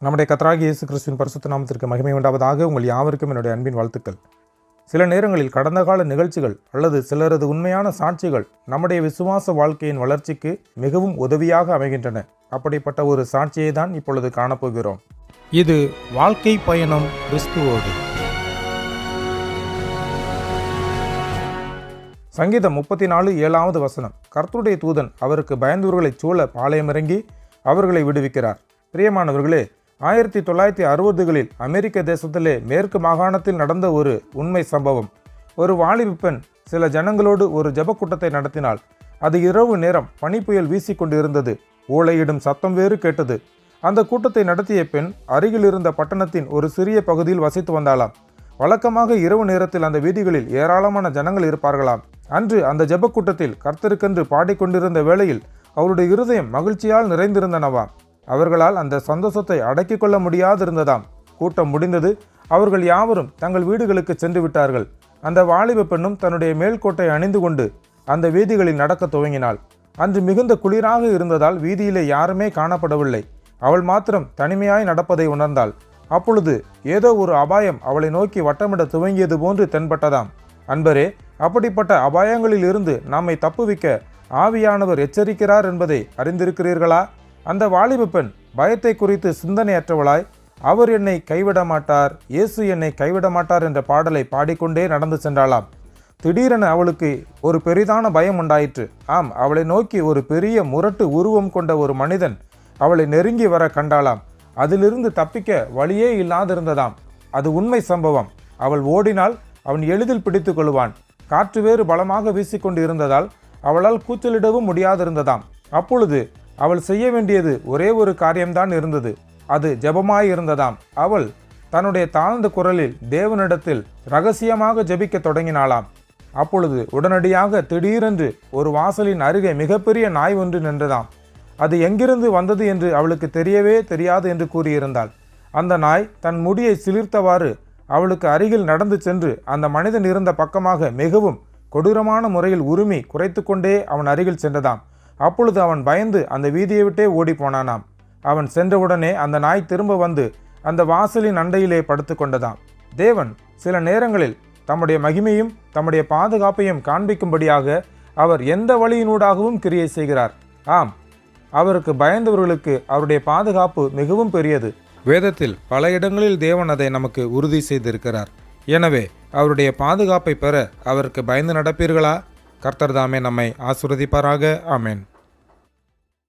நம்முடைய கர்த்தராகிய இயேசு கிறிஸ்துவின் பரிசுத்த நாமத்திற்கு மகிமை உண்டாவதாக. உங்கள் யாவருக்கும் என்னுடைய அன்பின் வாழ்த்துக்கள். சில நேரங்களில் கடந்த கால நிகழ்ச்சிகள் அல்லது சிலரது உண்மையான சாட்சிகள் நம்முடைய விசுவாச வாழ்க்கையின் வளர்ச்சிக்கு மிகவும் உதவியாக அமைகின்றன. அப்படிப்பட்ட ஒரு சாட்சியை தான் இப்பொழுது காணப்போகிறோம். இது வாழ்க்கை பயணம் கிறிஸ்துவோடு. சங்கீதம் 34:7 கர்த்தருடைய தூதன் அவருக்கு பயந்தவர்களைச் சூழ பாளையமிறங்கி அவர்களை விடுவிக்கிறார். பிரியமானவர்களே, 1960களில் அமெரிக்க தேசத்திலே மேற்கு மாகாணத்தில் நடந்த ஒரு உண்மை சம்பவம். ஒரு வாலிப பெண் சில ஜனங்களோடு ஒரு ஜெபக்கூட்டத்தை நடத்தினாள். அது இரவு நேரம், பனிப்புயல் வீசிக்கொண்டு இருந்தது. ஊளையிடும் சத்தம் வேறு கேட்டது. அந்த கூட்டத்தை நடத்திய பெண் அருகில் இருந்த பட்டணத்தின் ஒரு சிறிய பகுதியில் வசித்து வந்தாளாம். வழக்கமாக இரவு நேரத்தில் அந்த வீதிகளில் ஏராளமான ஜனங்கள் இருப்பார்களாம். அன்று அந்த ஜெபக்கூட்டத்தில் கர்த்தருக்கென்று பாடிக்கொண்டிருந்த வேளையில் அவருடைய இருதயம் மகிழ்ச்சியால் நிறைந்திருந்தனவாம். அவர்களால் அந்த சந்தோஷத்தை அடக்கிக் கொள்ள முடியாதிருந்ததாம். கூட்டம் முடிந்தது. அவர்கள் யாவரும் தங்கள் வீடுகளுக்கு சென்று விட்டார்கள். அந்த வாலிப பெண்ணும் தன்னுடைய மேல்கோட்டை அணிந்து கொண்டு அந்த வீதிகளில் நடக்க துவங்கினாள். அன்று மிகுந்த குளிராக இருந்ததால் வீதியிலே யாருமே காணப்படவில்லை. அவள் மாத்திரம் தனிமையாய் நடப்பதை உணர்ந்தாள். அப்பொழுது ஏதோ ஒரு அபாயம் அவளை நோக்கி வட்டமிட துவங்கியது போன்று தென்பட்டதாம். அன்பரே, அப்படிப்பட்ட அபாயங்களில் இருந்து நம்மை தப்புவிக்க ஆவியானவர் எச்சரிக்கிறார் என்பதை அறிந்திருக்கிறீர்களா? அந்த வாலிப பெண் பயத்தை குறித்து சிந்தனையற்றவளாய், அவர் என்னை கைவிட மாட்டார், இயேசு என்னை கைவிட மாட்டார் என்ற பாடலை பாடிக்கொண்டே நடந்து சென்றாளாம். திடீரென அவளுக்கு ஒரு பெரிதான பயம் உண்டாயிற்று. ஆம், அவளை நோக்கி ஒரு பெரிய முரட்டு உருவம் கொண்ட ஒரு மனிதன் அவளை நெருங்கி வர கண்டாளாம். அதிலிருந்து தப்பிக்க வழியே இல்லாதிருந்ததாம். அது உண்மை சம்பவம். அவள் ஓடினால் அவன் எளிதில் பிடித்து கொள்வான். காற்று வேறு பலமாக வீசிக்கொண்டு இருந்ததால் அவளால் கூச்சலிடவும் முடியாதிருந்ததாம். அப்பொழுது அவள் செய்ய வேண்டியது ஒரே ஒரு காரியம்தான் இருந்தது. அது ஜெபமாயிருந்ததாம். அவள் தன்னுடைய தாழ்ந்த குரலில் தேவனிடத்தில் இரகசியமாக ஜெபிக்க தொடங்கினாளாம். அப்பொழுது உடனடியாக திடீரென்று ஒரு வாசலின் அருகே மிகப்பெரிய நாய் ஒன்று நின்றதாம். அது எங்கிருந்து வந்தது என்று அவளுக்கு தெரியவே தெரியாது என்று கூறியிருந்தாள். அந்த நாய் தன் முடியை சிலிர்த்தவாறு அவளுக்கு அருகில் நடந்து சென்று அந்த மனிதன் இருந்த பக்கமாக மிகவும் கொடூரமான முறையில் உருமி குறைத்து கொண்டே அவன் அருகில் சென்றதாம். அப்பொழுது அவன் பயந்து அந்த வீதியை விட்டே ஓடி போனானாம். அவன் சென்றவுடனே அந்த நாய் திரும்ப வந்து அந்த வாசலின் அண்டையிலே படுத்து கொண்டதாம். தேவன் சில நேரங்களில் தம்முடைய மகிமையும் தம்முடைய பாதுகாப்பையும் காண்பிக்கும்படியாக அவர் எந்த வழியினூடாகவும் கிரியை செய்கிறார். ஆம், அவருக்கு பயந்தவர்களுக்கு அவருடைய பாதுகாப்பு மிகவும் பெரியது. வேதத்தில் பல இடங்களில் தேவன் அதை நமக்கு உறுதி செய்திருக்கிறார். எனவே அவருடைய பாதுகாப்பை பெற அவருக்கு பயந்து நடப்பீர்களா? கர்த்தர் தாமே நம்மை ஆசீர்வதிப்பாராக. ஆமென்.